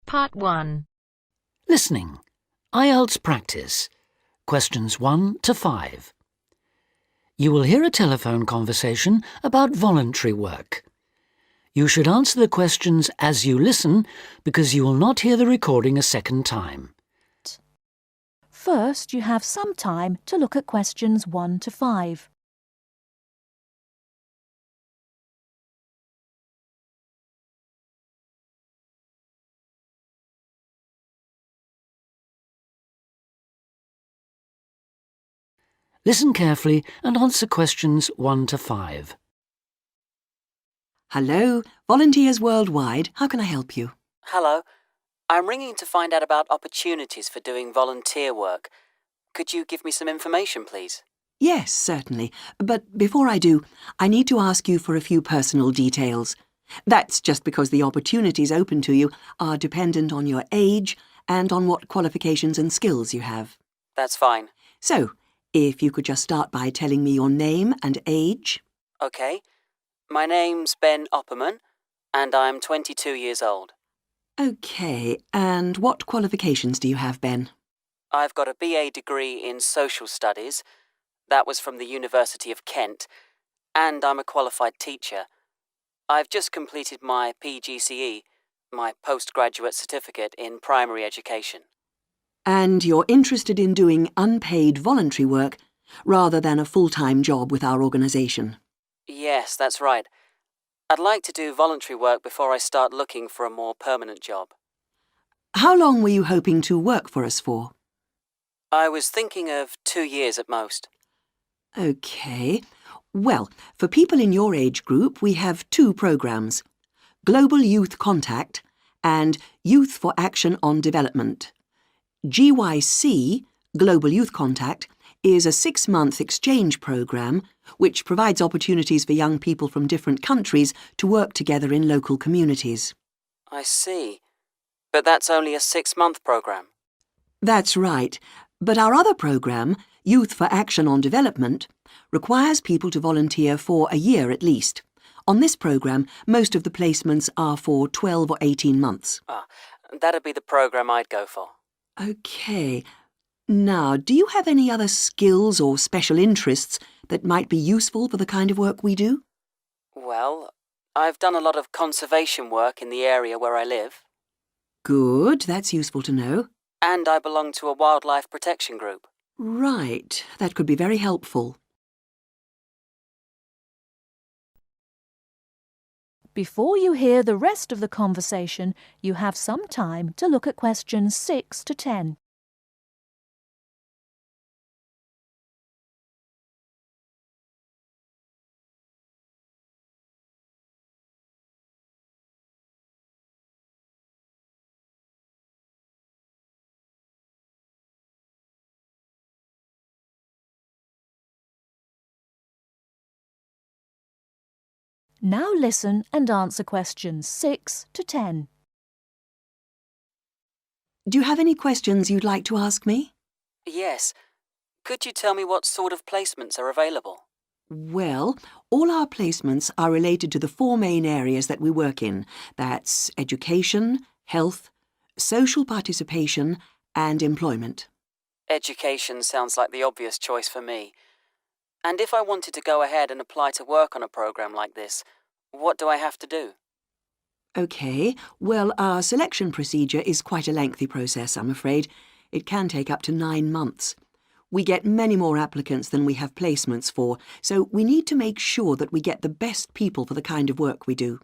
Part 1. Listening. Ielts practice. Questions 1 to 5. You will hear a telephone conversation about voluntary work. You should answer the questions as you listen because you will not hear the recording a second time. First, you have some time to look at questions 1 to 5. Listen carefully and answer questions 1 to 5. Hello, Volunteers Worldwide. How can I help you? Hello. I'm ringing to find out about opportunities for doing volunteer work. Could you give me some information, please? Yes, certainly. But before I do, I need to ask you for a few personal details. That's just because the opportunities open to you are dependent on your age and on what qualifications and skills you have. That's fine. So, if you could just start by telling me your name and age. Okay. My name's Ben Opperman, and I'm 22 years old. Okay, and what qualifications do you have, Ben? I've got a BA degree in social studies. That was from the University of Kent, and I'm a qualified teacher. I've just completed my PGCE, my postgraduate certificate in primary education. And you're interested in doing unpaid voluntary work rather than a full-time job with our organisation? Yes, that's right. I'd like to do voluntary work before I start looking for a more permanent job. How long were you hoping to work for us for? I was thinking of 2 years at most. OK. Well, for people in your age group, we have 2 programmes: Global Youth Contact and Youth for Action on Development. GYC, Global Youth Contact, is a 6-month exchange programme which provides opportunities for young people from different countries to work together in local communities. I see. But that's only a 6-month programme. That's right. But our other programme, Youth for Action on Development, requires people to volunteer for a year at least. On this programme, most of the placements are for 12 or 18 months. That'd be the programme I'd go for. OK. Now, do you have any other skills or special interests that might be useful for the kind of work we do? Well, I've done a lot of conservation work in the area where I live. Good, that's useful to know. And I belong to a wildlife protection group. Right, that could be very helpful. Before you hear the rest of the conversation, you have some time to look at questions 6 to 10. Now listen and answer questions 6 to 10. Do you have any questions you'd like to ask me? Yes. Could you tell me what sort of placements are available? Well, all our placements are related to the 4 main areas that we work in. That's education, health, social participation and employment. Education sounds like the obvious choice for me. And if I wanted to go ahead and apply to work on a programme like this, what do I have to do? OK, well, our selection procedure is quite a lengthy process, I'm afraid. It can take up to 9 months. We get many more applicants than we have placements for, so we need to make sure that we get the best people for the kind of work we do.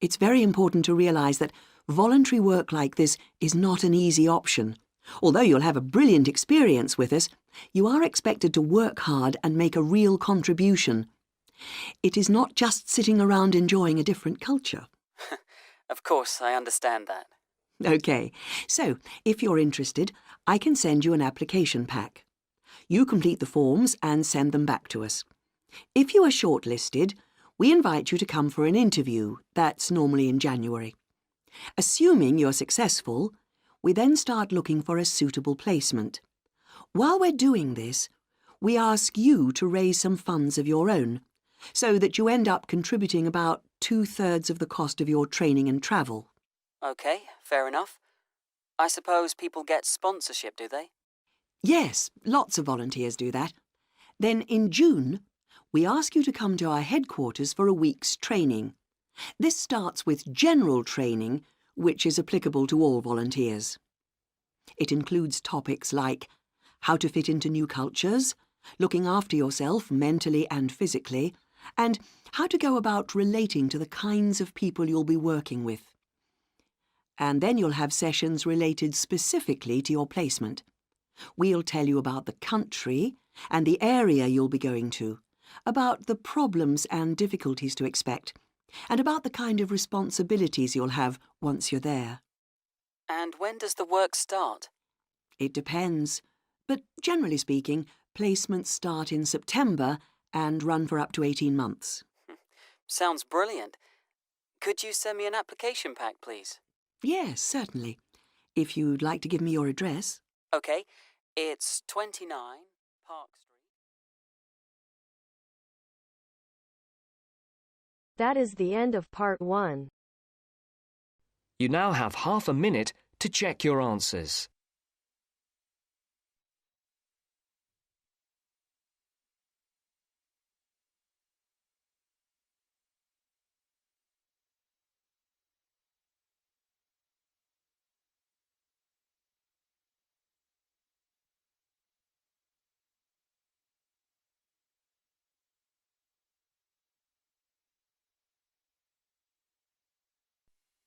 It's very important to realise that voluntary work like this is not an easy option. Although you'll have a brilliant experience with us, you are expected to work hard and make a real contribution. It is not just sitting around enjoying a different culture. Of course, I understand that. OK, so if you're interested, I can send you an application pack. You complete the forms and send them back to us. If you are shortlisted, we invite you to come for an interview. That's normally in January. Assuming you're successful, we then start looking for a suitable placement. While we're doing this, we ask you to raise some funds of your own, so that you end up contributing about 2/3 of the cost of your training and travel. OK, fair enough. I suppose people get sponsorship, do they? Yes, lots of volunteers do that. Then in June, we ask you to come to our headquarters for a week's training. This starts with general training, which is applicable to all volunteers. It includes topics like how to fit into new cultures, looking after yourself mentally and physically, and how to go about relating to the kinds of people you'll be working with. And then you'll have sessions related specifically to your placement. We'll tell you about the country and the area you'll be going to, about the problems and difficulties to expect, and about the kind of responsibilities you'll have once you're there. And when does the work start? It depends, but generally speaking, placements start in September and run for up to 18 months. Sounds brilliant. Could you send me an application pack, please? Yes, certainly. If you'd like to give me your address. OK, it's 29 Park Street. That is the end of part 1. You now have half a minute to check your answers.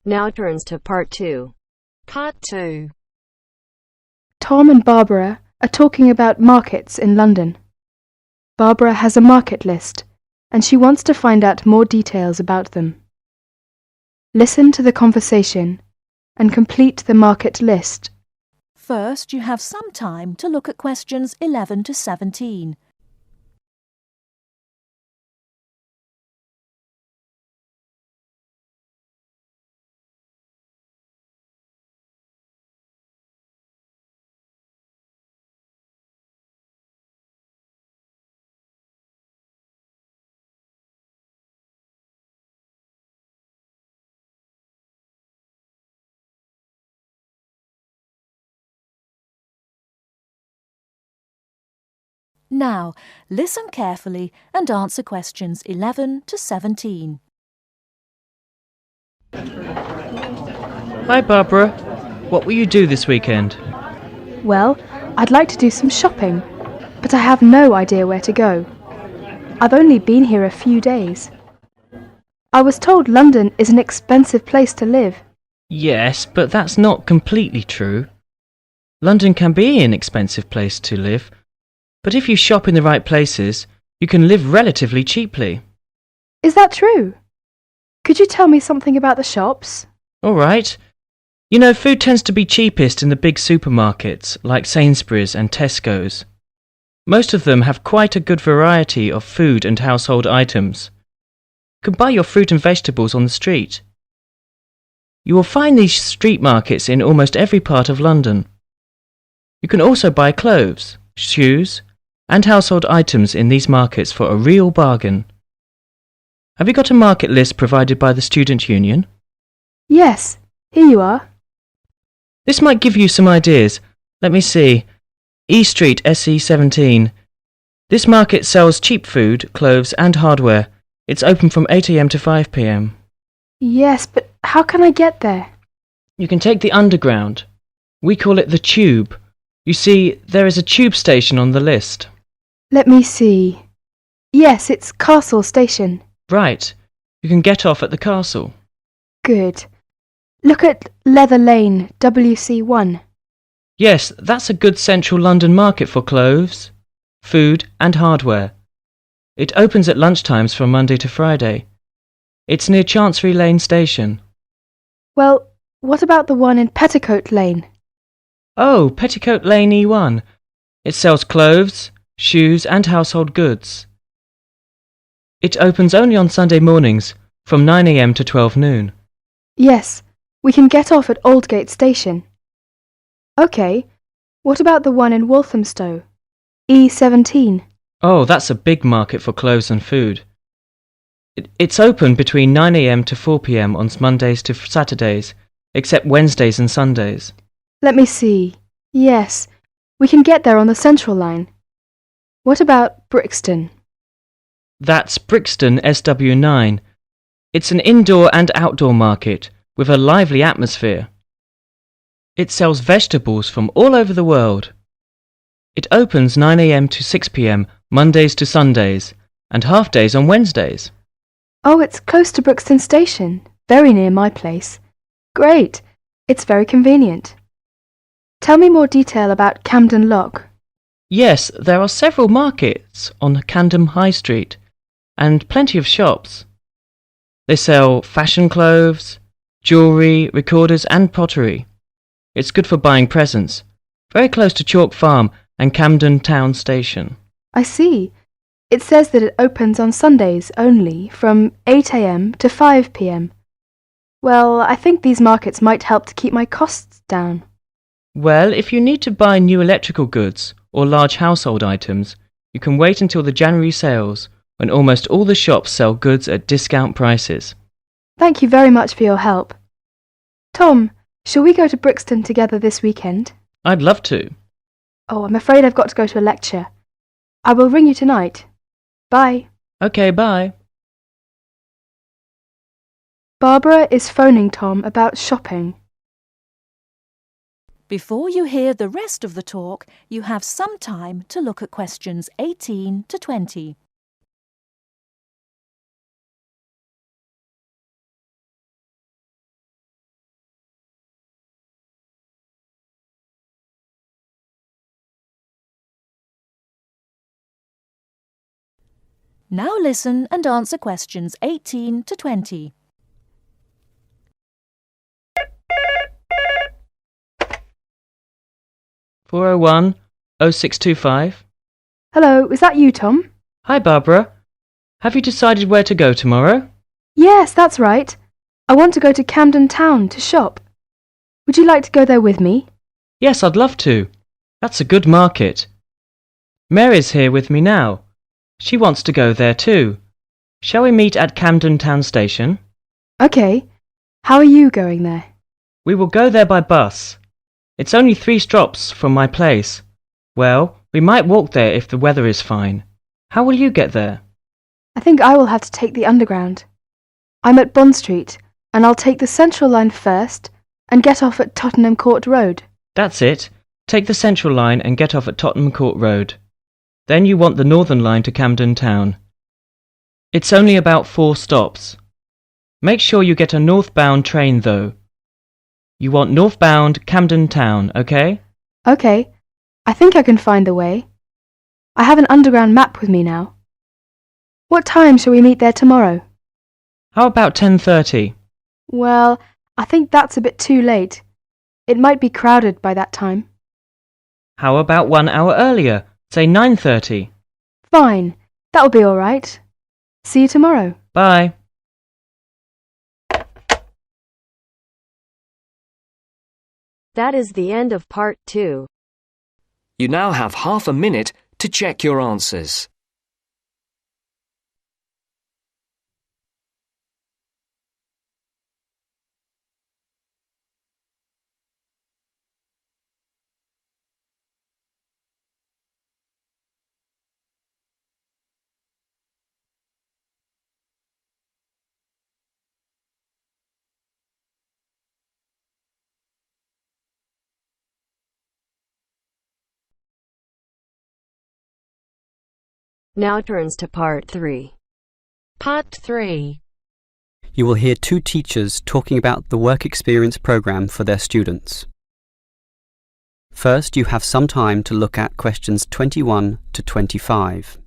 Now turns to part 2. Part 2. Tom and Barbara are talking about markets in London. Barbara has a market list, and she wants to find out more details about them. Listen to the conversation and complete the market list. First, you have some time to look at questions 11 to 17. Now, listen carefully and answer questions 11 to 17. Hi Barbara, what will you do this weekend? Well, I'd like to do some shopping, but I have no idea where to go. I've only been here a few days. I was told London is an expensive place to live. Yes, but that's not completely true. London can be an expensive place to live, but if you shop in the right places, you can live relatively cheaply. Is that true? Could you tell me something about the shops? All right. You know, food tends to be cheapest in the big supermarkets, like Sainsbury's and Tesco's. Most of them have quite a good variety of food and household items. You can buy your fruit and vegetables on the street. You will find these street markets in almost every part of London. You can also buy clothes, shoes, and household items in these markets for a real bargain. Have you got a market list provided by the Student Union? Yes, here you are. This might give you some ideas. Let me see. E Street, SE17. This market sells cheap food, clothes and hardware. It's open from 8 a.m. to 5 p.m. Yes, but how can I get there? You can take the Underground. We call it the Tube. You see, there is a tube station on the list. Let me see. Yes, it's Castle Station. Right. You can get off at the castle. Good. Look at Leather Lane, WC1. Yes, that's a good central London market for clothes, food and hardware. It opens at lunchtimes from Monday to Friday. It's near Chancery Lane Station. Well, what about the one in Petticoat Lane? Oh, Petticoat Lane E1. It sells clothes, shoes and household goods. It opens only on Sunday mornings from 9 a.m. to 12 noon. Yes, we can get off at Aldgate Station. OK, what about the one in Walthamstow? E17. Oh, that's a big market for clothes and food. It's open between 9 a.m. to 4 p.m. on Mondays to Saturdays, except Wednesdays and Sundays. Let me see. Yes, we can get there on the Central line. What about Brixton? That's Brixton SW9. It's an indoor and outdoor market with a lively atmosphere. It sells vegetables from all over the world. It opens 9 a.m. to 6 p.m. Mondays to Sundays and half days on Wednesdays. Oh, it's close to Brixton Station, very near my place. Great. It's very convenient. Tell me more detail about Camden Lock. Yes, there are several markets on Camden High Street and plenty of shops. They sell fashion clothes, jewellery, recorders and pottery. It's good for buying presents. Very close to Chalk Farm and Camden Town Station. I see. It says that it opens on Sundays only from 8 a.m. to 5 p.m. Well, I think these markets might help to keep my costs down. Well, if you need to buy new electrical goods or large household items, you can wait until the January sales when almost all the shops sell goods at discount prices. Thank you very much for your help. Tom, shall we go to Brixton together this weekend? I'd love to. Oh, I'm afraid I've got to go to a lecture. I will ring you tonight. Bye. Okay, bye. Barbara is phoning Tom about shopping. Before you hear the rest of the talk, you have some time to look at questions 18 to 20. Now listen and answer questions 18 to 20. (401 0625). Hello, is that you, Tom? Hi, Barbara. Have you decided where to go tomorrow? Yes, that's right. I want to go to Camden Town to shop. Would you like to go there with me? Yes, I'd love to. That's a good market. Mary's here with me now. She wants to go there too. Shall we meet at Camden Town Station? OK. How are you going there? We will go there by bus. It's only 3 stops from my place. Well, we might walk there if the weather is fine. How will you get there? I think I will have to take the Underground. I'm at Bond Street, and I'll take the Central line first and get off at Tottenham Court Road. That's it. Take the Central line and get off at Tottenham Court Road. Then you want the Northern line to Camden Town. It's only about 4 stops. Make sure you get a northbound train though. You want northbound Camden Town, OK? OK. I think I can find the way. I have an Underground map with me now. What time shall we meet there tomorrow? How about 10:30? Well, I think that's a bit too late. It might be crowded by that time. How about 1 hour earlier? Say 9:30. Fine. That'll be all right. See you tomorrow. Bye. That is the end of part 2. You now have half a minute to check your answers. Now turns to part 3. Part 3. You will hear 2 teachers talking about the work experience program for their students. First, you have some time to look at questions 21 to 25.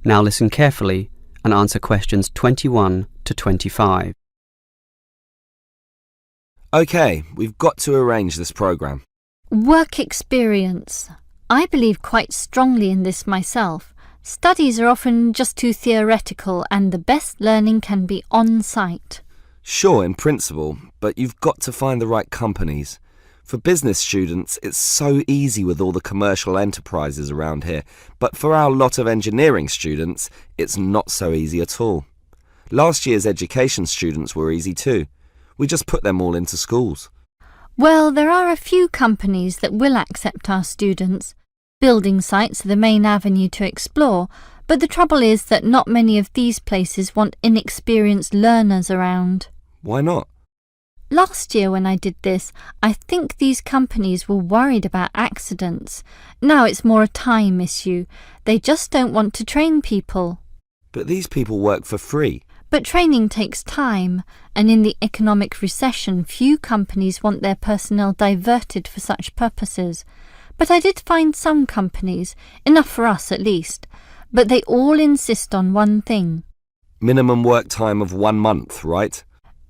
Now listen carefully and answer questions 21 to 25. OK, we've got to arrange this programme. Work experience. I believe quite strongly in this myself. Studies are often just too theoretical and the best learning can be on-site. Sure, in principle, but you've got to find the right companies. For business students, it's so easy with all the commercial enterprises around here, but for our lot of engineering students, it's not so easy at all. Last year's education students were easy too. We just put them all into schools. Well, there are a few companies that will accept our students. Building sites are the main avenue to explore, but the trouble is that not many of these places want inexperienced learners around. Why not? Last year when I did this, I think these companies were worried about accidents. Now it's more a time issue. They just don't want to train people. But these people work for free. But training takes time, and in the economic recession, few companies want their personnel diverted for such purposes. But I did find some companies, enough for us at least, but they all insist on one thing. Minimum work time of 1 month, right?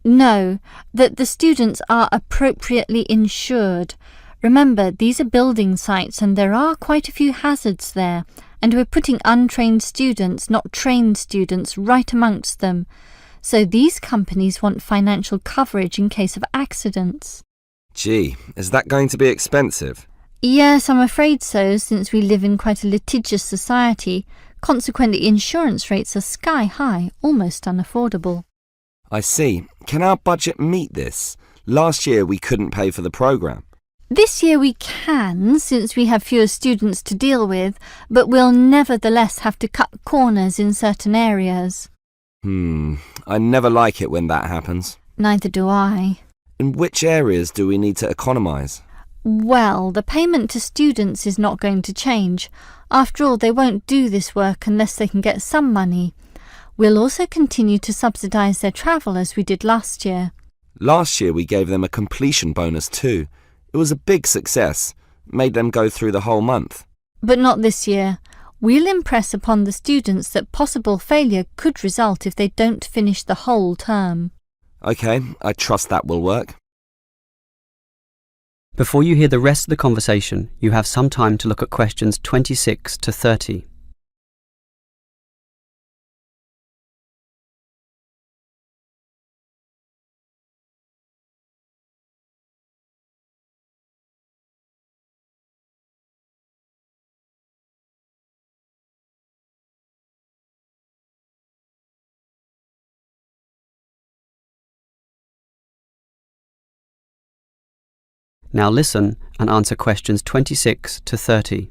No, that the students are appropriately insured. Remember, these are building sites and there are quite a few hazards there, and we're putting untrained students, not trained students, right amongst them. So these companies want financial coverage in case of accidents. Gee, is that going to be expensive? Yes, I'm afraid so, since we live in quite a litigious society. Consequently, insurance rates are sky high, almost unaffordable. I see. Can our budget meet this? Last year we couldn't pay for the programme. This year we can, since we have fewer students to deal with, but we'll nevertheless have to cut corners in certain areas. I never like it when that happens. Neither do I. In which areas do we need to economise? Well, the payment to students is not going to change. After all, they won't do this work unless they can get some money. We'll also continue to subsidise their travel as we did last year. Last year we gave them a completion bonus too. It was a big success. Made them go through the whole month. But not this year. We'll impress upon the students that possible failure could result if they don't finish the whole term. OK, I trust that will work. Before you hear the rest of the conversation, you have some time to look at questions 26 to 30. Now listen and answer questions 26 to 30.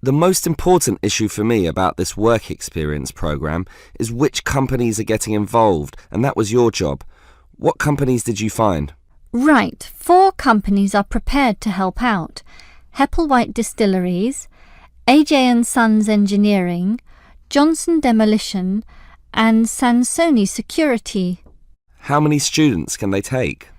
The most important issue for me about this work experience programme is which companies are getting involved, and that was your job. What companies did you find? Right, 4 companies are prepared to help out. Hepplewhite Distilleries, AJ & Sons Engineering, Johnson Demolition, and Sansoni Security. How many students can they take?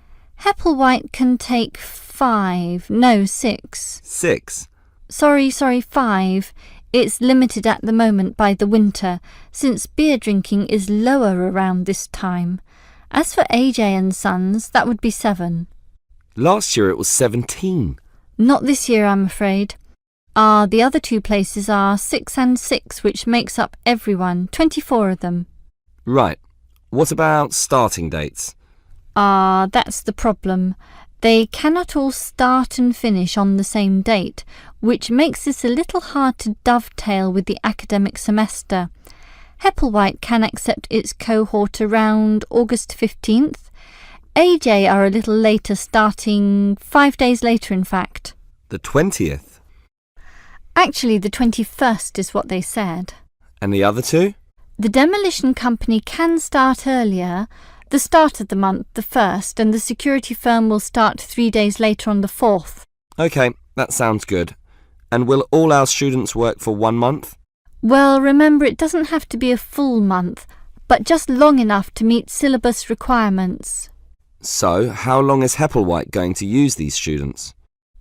Hepplewhite can take 6. 6? Sorry, 5. It's limited at the moment by the winter, since beer drinking is lower around this time. As for AJ & Sons, that would be 7. Last year it was 17. Not this year, I'm afraid. The other 2 places are 6 and 6, which makes up everyone, 24 of them. Right. What about starting dates? That's the problem. They cannot all start and finish on the same date, which makes this a little hard to dovetail with the academic semester. Hepplewhite can accept its cohort around August 15th. AJ are a little later, starting 5 days later, in fact. The 20th? Actually, the 21st is what they said. And the other 2? The demolition company can start earlier, the start of the month, the 1st, and the security firm will start 3 days later on the 4th. OK, that sounds good. And will all our students work for 1 month? Well, remember, it doesn't have to be a full month, but just long enough to meet syllabus requirements. So, how long is Hepplewhite going to use these students?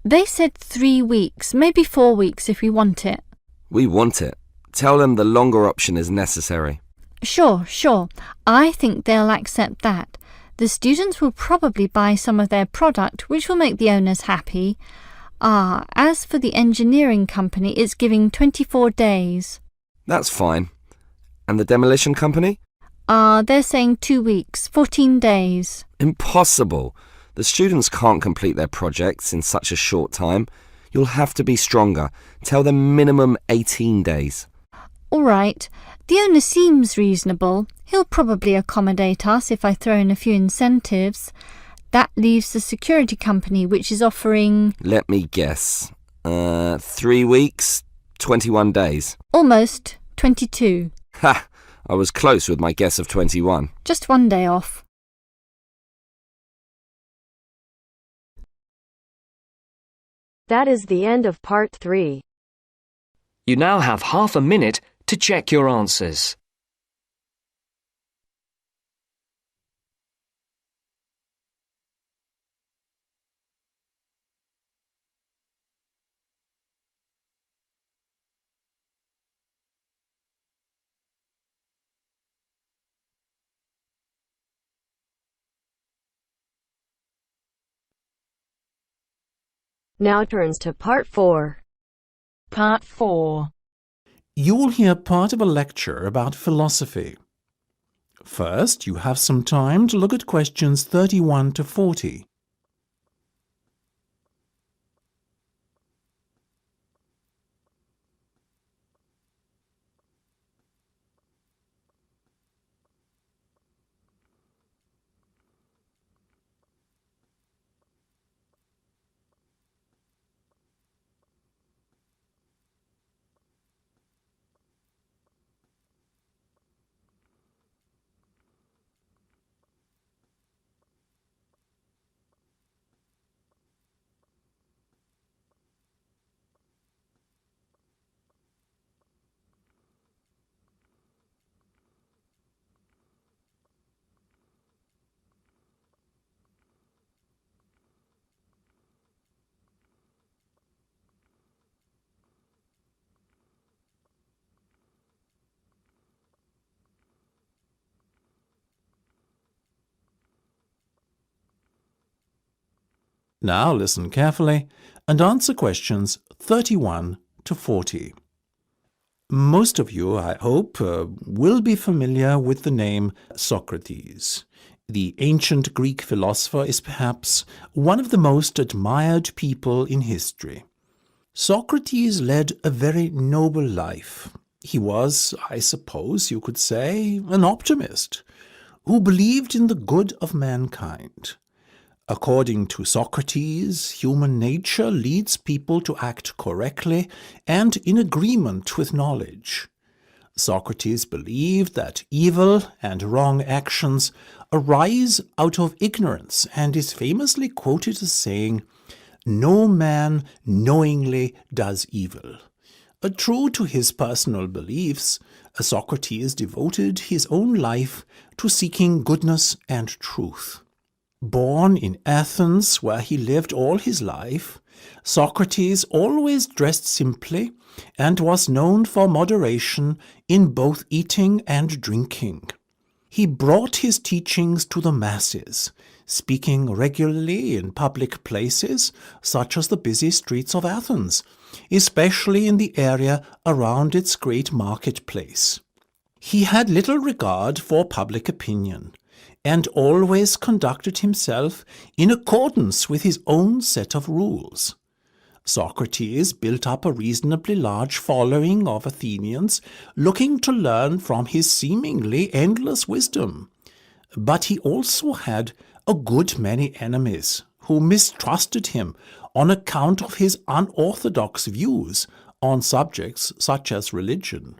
They said 3 weeks, maybe 4 weeks if we want it. We want it. Tell them the longer option is necessary. Sure. I think they'll accept that. The students will probably buy some of their product, which will make the owners happy. As for the engineering company, it's giving 24 days. That's fine. And the demolition company? They're saying 2 weeks, 14 days. Impossible. The students can't complete their projects in such a short time. You'll have to be stronger. Tell them minimum 18 days. All right. The owner seems reasonable. He'll probably accommodate us if I throw in a few incentives. That leaves the security company, which is offering... Let me guess. 3 weeks, 21 days. Almost 22. Ha! I was close with my guess of 21. Just 1 day off. That is the end of part 3. You now have half a minute to check your answers. Now turns to part 4. Part 4. You will hear part of a lecture about philosophy. First, you have some time to look at questions 31 to 40. Now listen carefully and answer questions 31 to 40. Most of you, I hope, will be familiar with the name Socrates. The ancient Greek philosopher is perhaps one of the most admired people in history. Socrates led a very noble life. He was, I suppose you could say, an optimist who believed in the good of mankind. According to Socrates, human nature leads people to act correctly and in agreement with knowledge. Socrates believed that evil and wrong actions arise out of ignorance and is famously quoted as saying, "No man knowingly does evil." True to his personal beliefs, Socrates devoted his own life to seeking goodness and truth. Born in Athens, where he lived all his life, Socrates always dressed simply and was known for moderation in both eating and drinking. He brought his teachings to the masses, speaking regularly in public places such as the busy streets of Athens, especially in the area around its great marketplace. He had little regard for public opinion, and always conducted himself in accordance with his own set of rules. Socrates built up a reasonably large following of Athenians looking to learn from his seemingly endless wisdom. But he also had a good many enemies who mistrusted him on account of his unorthodox views on subjects such as religion.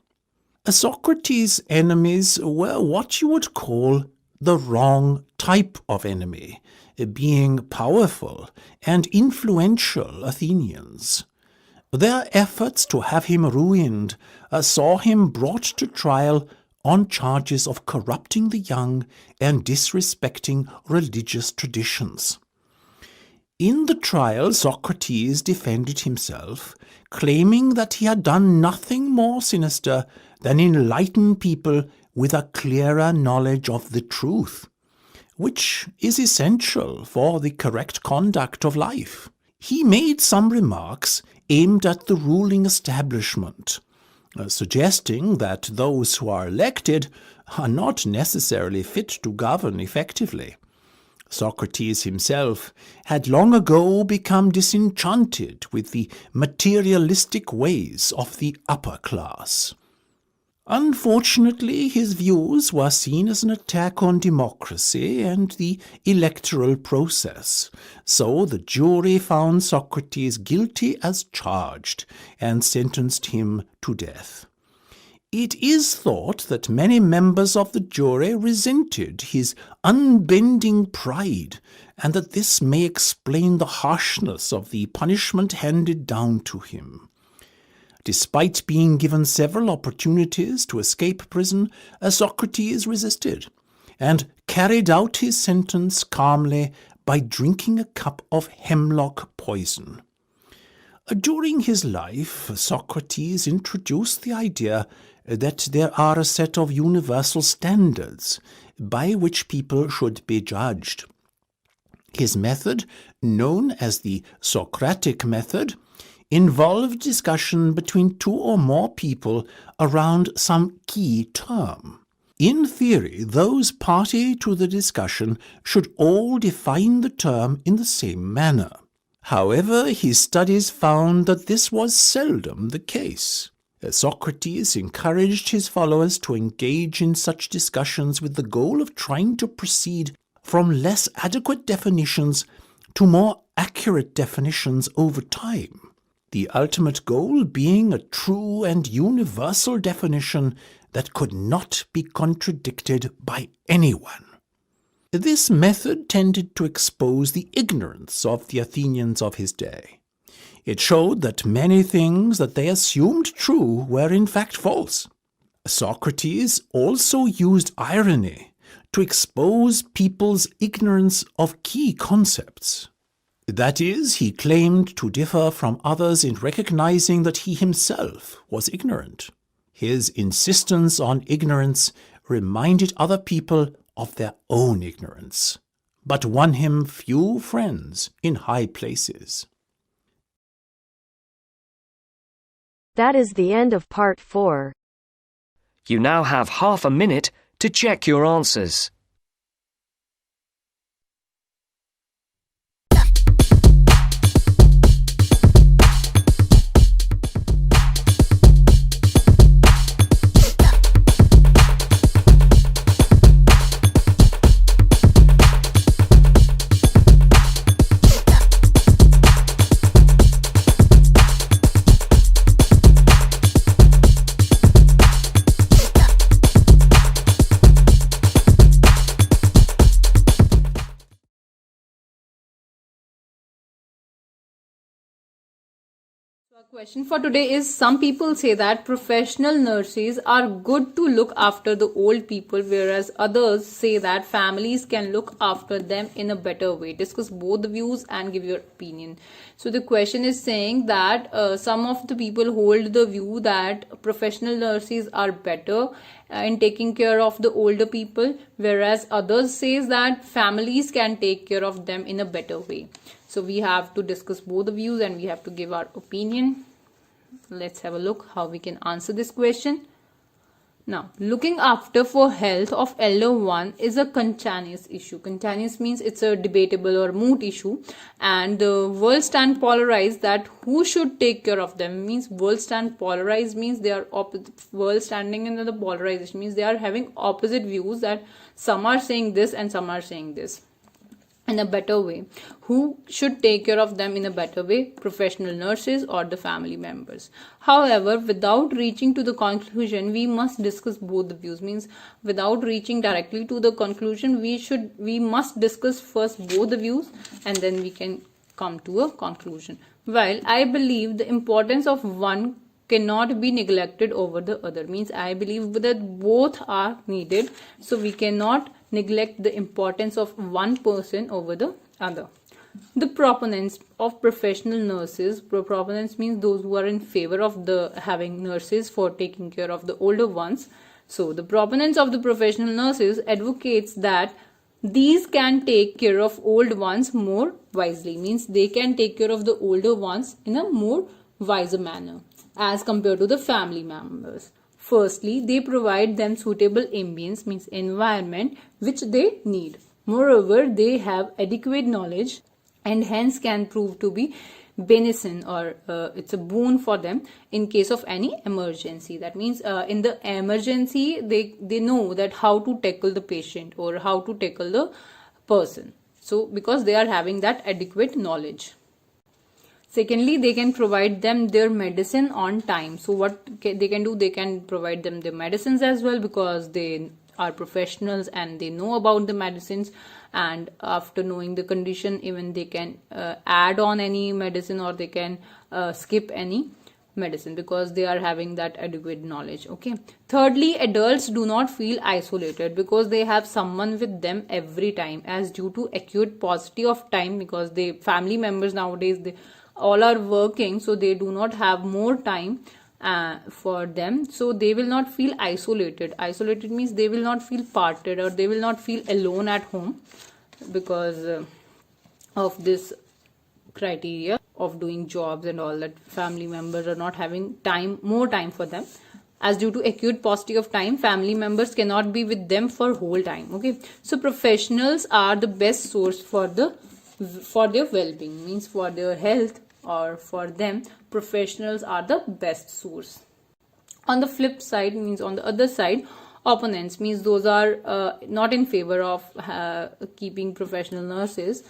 Socrates' enemies were what you would call the wrong type of enemy, being powerful and influential Athenians. Their efforts to have him ruined saw him brought to trial on charges of corrupting the young and disrespecting religious traditions. In the trial, Socrates defended himself, claiming that he had done nothing more sinister than enlighten people with a clearer knowledge of the truth, which is essential for the correct conduct of life. he made some remarks aimed at the ruling establishment, suggesting that those who are elected are not necessarily fit to govern effectively. Socrates himself had long ago become disenchanted with the materialistic ways of the upper class. Unfortunately, his views were seen as an attack on democracy and the electoral process, so the jury found Socrates guilty as charged and sentenced him to death. It is thought that many members of the jury resented his unbending pride, and that this may explain the harshness of the punishment handed down to him. Despite being given several opportunities to escape prison, Socrates resisted, and carried out his sentence calmly by drinking a cup of hemlock poison. During his life, Socrates introduced the idea that there are a set of universal standards by which people should be judged. His method, known as the Socratic method, involved discussion between two or more people around some key term. In theory, those party to the discussion should all define the term in the same manner. However, his studies found that this was seldom the case. Socrates encouraged his followers to engage in such discussions with the goal of trying to proceed from less adequate definitions to more accurate definitions over time, the ultimate goal being a true and universal definition that could not be contradicted by anyone. This method tended to expose the ignorance of the Athenians of his day. It showed that many things that they assumed true were in fact false. Socrates also used irony to expose people's ignorance of key concepts. That is, he claimed to differ from others in recognizing that he himself was ignorant. His insistence on ignorance reminded other people of their own ignorance, but won him few friends in high places. That is the end of part 4. You now have half a minute to check your answers. Our question for today is, some people say that professional nurses are good to look after the old people, whereas others say that families can look after them in a better way. Discuss both the views and give your opinion. So the question is saying that some of the people hold the view that professional nurses are better in taking care of the older people, whereas others says that families can take care of them in a better way. So we have to discuss both the views and we have to give our opinion. Let's have a look how we can answer this question. Now, looking after for health of elder one is a contentious issue. Contentious means it's a debatable or moot issue, and the world stand polarized that who should take care of them. Means world stand polarized means they are world standing in the polarization means they are having opposite views, that some are saying this and some are saying this in a better way. Who should take care of them in a better way? Professional nurses or the family members. However, without reaching to the conclusion, we must discuss both the views. Means without reaching directly to the conclusion, we must discuss first both the views and then we can come to a conclusion. While I believe the importance of one cannot be neglected over the other. Means I believe that both are needed, so we cannot neglect the importance of one person over the other. The proponents of professional nurses, proponents means those who are in favor of the having nurses for taking care of the older ones. So the proponents of the professional nurses advocates that these can take care of old ones more wisely. Means they can take care of the older ones in a more wiser manner as compared to the family members. Firstly, they provide them suitable ambience, means environment, which they need. Moreover, they have adequate knowledge and hence can prove to be beneficent, or it's a boon for them in case of any emergency. That means in the emergency, they know that how to tackle the patient or how to tackle the person. So because they are having that adequate knowledge. Secondly, they can provide them their medicine on time. So what they can do, they can provide them their medicines as well, because they are professionals and they know about the medicines, and after knowing the condition, even they can add on any medicine, or they can skip any medicine because they are having that adequate knowledge. Okay. Thirdly, adults do not feel isolated because they have someone with them every time, as due to acute paucity of time, because the family members nowadays, they all are working, so they do not have more time for them, so they will not feel isolated. Isolated means they will not feel parted, or they will not feel alone at home, because of this criteria of doing jobs and all that. Family members are not having more time for them, as due to acute paucity of time, family members cannot be with them for whole time. Okay, so professionals are the best source for their well-being, means for their health, or for them, professionals are the best source. On the flip side, means on the other side, opponents, means those are not in favor of keeping professional nurses,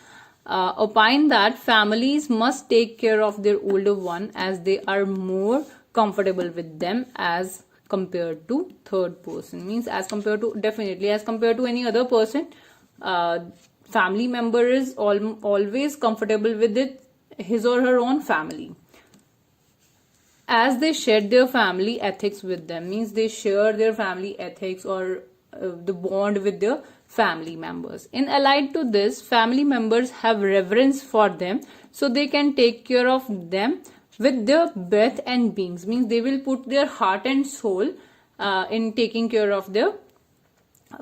opine that families must take care of their older one, as they are more comfortable with them as compared to third person. Means as compared to, definitely as compared to any other person, family member is always comfortable with his or her own family, as they share their family ethics with them. Means they share their family ethics, or the bond with their family members. In allied to this, family members have reverence for them, so they can take care of them with their breath and beings. Means they will put their heart and soul in taking care of their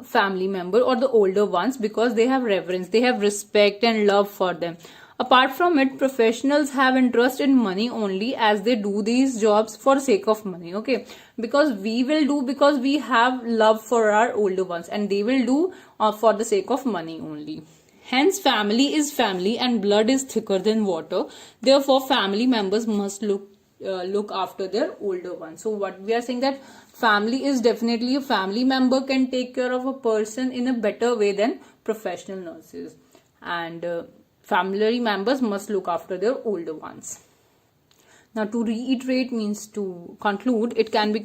family member or the older ones, because they have reverence, they have respect and love for them. Apart from it, professionals have interest in money only, as they do these jobs for sake of money. Okay, because we will do because we have love for our older ones, and they will do for the sake of money only. Hence, family is family and blood is thicker than water. Therefore, family members must look after their older ones. So what we are saying, that family is definitely, a family member can take care of a person in a better way than professional nurses, and family members must look after their older ones. Now, to reiterate, means to conclude, it can be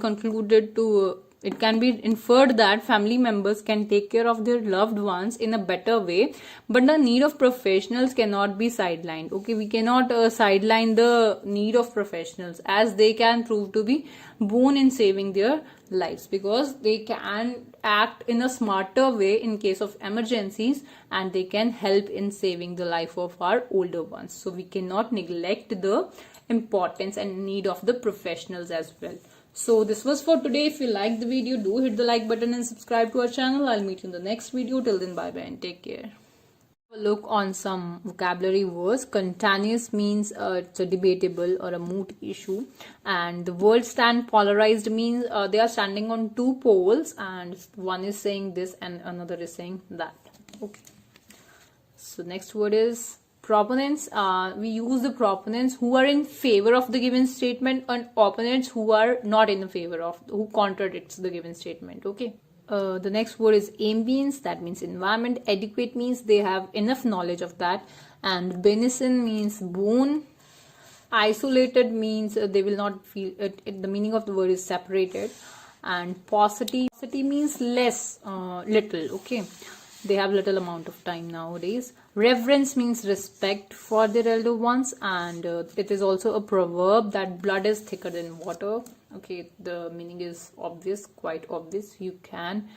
inferred that family members can take care of their loved ones in a better way, but the need of professionals cannot be sidelined. Okay, we cannot sideline the need of professionals, as they can prove to be boon in saving their lives, because they can act in a smarter way in case of emergencies, and they can help in saving the life of our older ones. So we cannot neglect the importance and need of the professionals as well. So this was for today. If you liked the video, do hit the like button and subscribe to our channel. I'll meet you in the next video. Till then, bye bye and take care. Have a look on some vocabulary words. Contentious means it's a debatable or a moot issue, and the words stand polarized means they are standing on two poles, and one is saying this and another is saying that. Okay, so next word is proponents. We use the proponents who are in favor of the given statement, and opponents who are not in favor of, who contradicts the given statement. Okay. The next word is ambience, that means environment. Adequate means they have enough knowledge of that, and beneficent means boon. Isolated means they will not feel it, the meaning of the word is separated, and paucity means less, little. Okay, they have little amount of time nowadays. Reverence means respect for their elder ones, and it is also a proverb that blood is thicker than water. Okay, the meaning is obvious, quite obvious. You can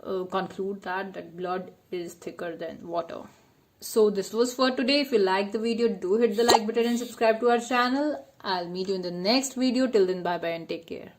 conclude that blood is thicker than water. So this was for today. If you like the video, do hit the like button and subscribe to our channel. I'll meet you in the next video. Till then, bye bye and take care.